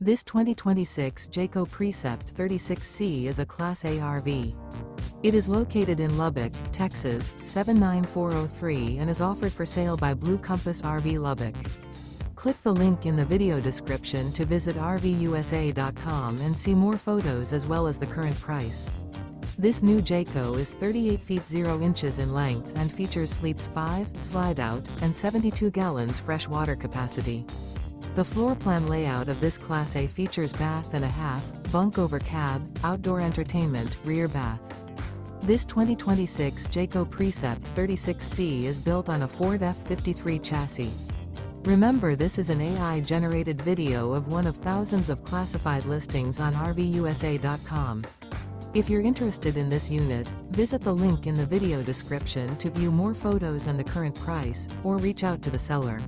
This 2026 Jayco Precept 36C is a Class A RV. It is located in Lubbock, Texas, 79403 and is offered for sale by Blue Compass RV Lubbock. Click the link in the video description to visit RVUSA.com and see more photos as well as the current price. This new Jayco is 38 feet 0 inches in length and features sleeps 5, slide-out, and 72 gallons fresh water capacity. The floor plan layout of this Class A features bath and a half, bunk over cab, outdoor entertainment, rear bath. This 2026 Jayco Precept 36C is built on a Ford F53 chassis. Remember, this is an AI-generated video of one of thousands of classified listings on RVUSA.com. If you're interested in this unit, visit the link in the video description to view more photos and the current price, or reach out to the seller.